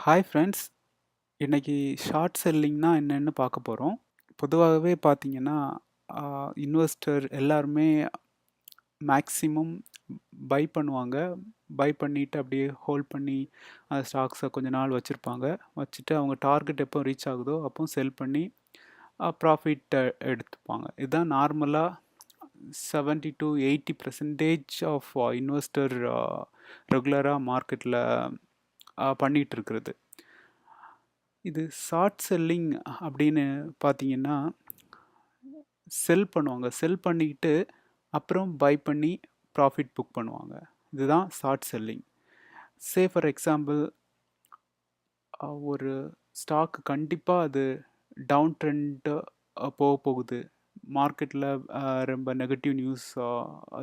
Hi friends. இன்னைக்கு short செல்லிங்னா என்னன்னு பார்க்க போகிறோம். பொதுவாகவே பார்த்தீங்கன்னா, இன்வெஸ்டர் எல்லாருமே மேக்ஸிமம் பை பண்ணுவாங்க. பை பண்ணிட்டு அப்படியே ஹோல்ட் பண்ணி அந்த ஸ்டாக்ஸை கொஞ்ச நாள் வச்சுருப்பாங்க. வச்சுட்டு அவங்க டார்கெட் எப்போ ரீச் ஆகுதோ அப்போ செல் பண்ணி ப்ராஃபிட் எடுத்துப்பாங்க. இதுதான் நார்மலாக 70 to 80% ஆஃப் இன்வெஸ்டர் ரெகுலராக மார்க்கெட்டில் பண்ணிகிட்டு இருக்கிறது. இது ஷார்ட் செல்லிங் அப்படின்னு பார்த்தீங்கன்னா, செல் பண்ணுவாங்க. செல் பண்ணிக்கிட்டு அப்புறம் பை பண்ணி ப்ராஃபிட் புக் பண்ணுவாங்க. இதுதான் short selling. Say for example, ஒரு ஸ்டாக் கண்டிப்பாக அது டவுன் ட்ரெண்டு போக போகுது. மார்க்கெட்டில் ரொம்ப நெகட்டிவ் நியூஸ்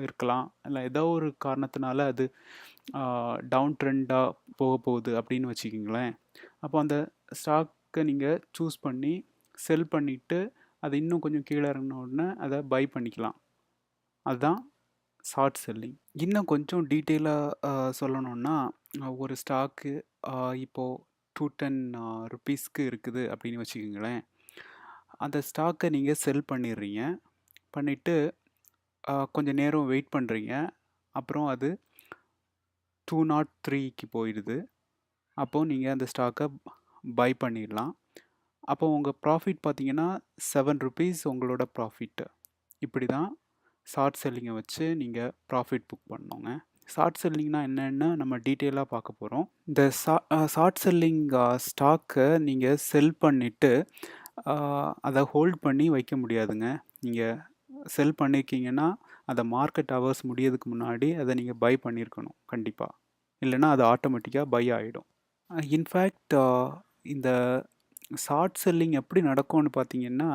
இருக்கலாம். இல்லை ஏதோ ஒரு காரணத்தினால அது டவுன் ட்ரெண்டாக போக போகுது அப்படின்னு வச்சுக்கிங்களேன். அப்போ அந்த ஸ்டாக்கை நீங்கள் சூஸ் பண்ணி செல் பண்ணிவிட்டு அது இன்னும் கொஞ்சம் கீழே இறங்கின உடனே அதை பை பண்ணிக்கலாம். அதுதான் ஷார்ட் செல்லிங். இன்னும் கொஞ்சம் டீட்டெயிலாக சொல்லணுன்னா, ஒரு ஸ்டாக்கு இப்போது 210 ருபீஸ்க்கு இருக்குது அப்படின்னு வச்சுக்கோங்களேன். அந்த ஸ்டாக்கை நீங்கள் செல் பண்ணிடுறீங்க. பண்ணிவிட்டு கொஞ்சம் நேரம் வெயிட் பண்ணுறீங்க. அப்புறம் அது 203க்கு போயிடுது. அப்போது நீங்கள் அந்த ஸ்டாக்கை பை பண்ணிடலாம். அப்போ உங்கள் ப்ராஃபிட் பார்த்தீங்கன்னா 7 ருபீஸ் உங்களோட ப்ராஃபிட்டு. இப்படி தான் ஷார்ட் செல்லிங்கை வச்சு நீங்கள் ப்ராஃபிட் புக் பண்ணோங்க. ஷார்ட் செல்லிங்னா என்னென்னு நம்ம டீட்டெயிலாக பார்க்க போகிறோம். இந்த ஷார்ட் செல்லிங் ஸ்டாக்கை நீங்கள் செல் பண்ணிவிட்டு அதை ஹோல்ட் பண்ணி வைக்க முடியாதுங்க. நீங்கள் செல் பண்ணியிருக்கீங்கன்னா அந்த மார்க்கெட் ஹவர்ஸ் முடியறதுக்கு முன்னாடி அதை நீங்கள் பை பண்ணியிருக்கணும் கண்டிப்பாக. இல்லைன்னா அது ஆட்டோமேட்டிக்காக பை ஆகிடும். இன்ஃபேக்ட் இந்த ஷார்ட் செல்லிங் எப்படி நடக்கும்னு பார்த்தீங்கன்னா,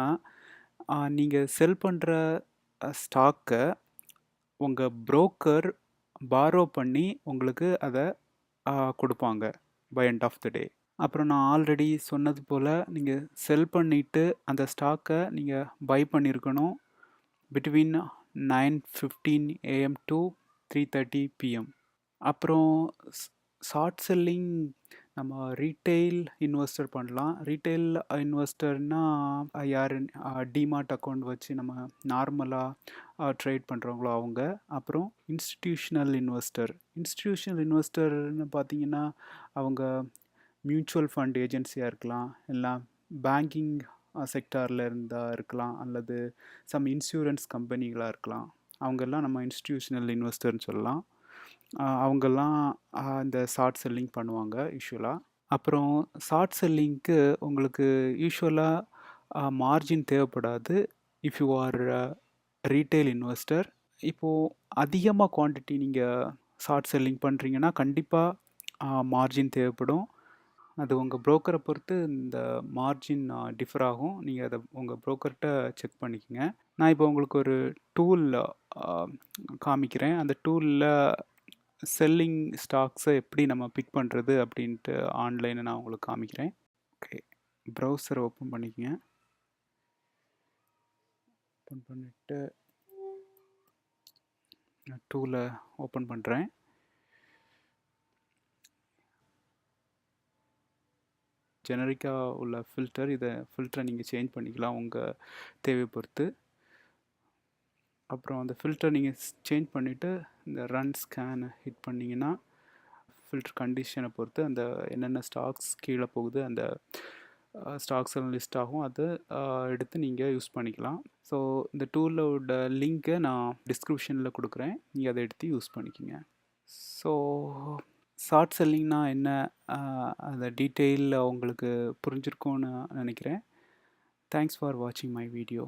நீங்கள் செல் பண்ணுற ஸ்டாக்கை உங்கள் புரோக்கர் பாரோ பண்ணி உங்களுக்கு அதை கொடுப்பாங்க பை எண்ட் ஆஃப் த டே. அப்புறம் நான் ஆல்ரெடி சொன்னது போல் நீங்கள் செல் பண்ணிவிட்டு அந்த ஸ்டாக்கை நீங்கள் பை பண்ணியிருக்கணும் பிட்வீன் 9:15 AM to 3:30 PM. அப்புறம் ஷார்ட் செல்லிங் நம்ம ரீட்டெயில் இன்வெஸ்டர் பண்ணலாம். ரீட்டெயில் இன்வெஸ்டர்னால் யார்? டிமார்ட் அக்கௌண்ட் வச்சு நம்ம நார்மலாக ட்ரேட் பண்ணுறவங்களோ அவங்க. அப்புறம் இன்ஸ்டிடியூஷனல் இன்வெஸ்டர்னு பார்த்தீங்கன்னா அவங்க மியூச்சுவல் ஃபண்ட் ஏஜென்சியாக இருக்கலாம், இல்லை பேங்கிங் செக்டாரில் இருந்தால் இருக்கலாம், அல்லது சம் இன்சூரன்ஸ் கம்பெனிகளாக இருக்கலாம். அவங்கெல்லாம் நம்ம இன்ஸ்டிடியூஷனல் இன்வெஸ்டர்னு சொல்லலாம். அவங்கெல்லாம் இந்த ஷார்ட் செல்லிங் பண்ணுவாங்க யூஸ்வலாக. அப்புறம் ஷார்ட் செல்லிங்க்கு உங்களுக்கு யூஸ்வலாக மார்ஜின் தேவைப்படாது if you are retail investor. இப்போது அதிகமாக குவான்டிட்டி நீங்கள் ஷார்ட் செல்லிங் பண்ணுறீங்கன்னா கண்டிப்பாக மார்ஜின் தேவைப்படும். அது உங்கள் புரோக்கரை பொறுத்து இந்த மார்ஜின் டிஃபர் ஆகும். நீங்கள் அதை உங்கள் புரோக்கர்கிட்ட செக் பண்ணிக்கோங்க. நான் இப்போ உங்களுக்கு ஒரு டூல் காமிக்கிறேன். அந்த டூலில் செல்லிங் ஸ்டாக்ஸை எப்படி நம்ம பிக் பண்ணுறது அப்படின்ட்டு ஆன்லைனை நான் உங்களுக்கு காமிக்கிறேன். ஓகே, ப்ரௌசரை ஓப்பன் பண்ணிக்கங்க. ஓப்பன் பண்ணிவிட்டு டூலை ஓப்பன் பண்ணுறேன். ஜெனரிக்காக உள்ள ஃபில்டர், இதை ஃபில்டரை நீங்கள் சேஞ்ச் பண்ணிக்கலாம் உங்கள் தேவை பொறுத்து. அப்புறம் அந்த ஃபில்டர் நீங்கள் சேஞ்ச் பண்ணிவிட்டு இந்த ரன் ஸ்கேனை ஹிட் பண்ணிங்கன்னா ஃபில்டர் கண்டிஷனை பொறுத்து அந்த என்னென்ன ஸ்டாக்ஸ் கீழே போகுது அந்த ஸ்டாக்ஸ் எல்லாம் லிஸ்ட் ஆகும். அதை எடுத்து நீங்கள் யூஸ் பண்ணிக்கலாம். ஸோ இந்த டூலோட லிங்க்கை நான் டிஸ்கிரிப்ஷனில் கொடுக்குறேன், நீங்கள் அதை எடுத்து யூஸ் பண்ணிக்கோங்க. ஸோ ஷார்ட் செல்லிங்னா என்ன, அந்த டீட்டெயிலில் உங்களுக்கு புரிஞ்சிருக்கும்னு நினைக்கிறேன். தேங்க்ஸ் ஃபார் வாட்சிங் மை வீடியோ.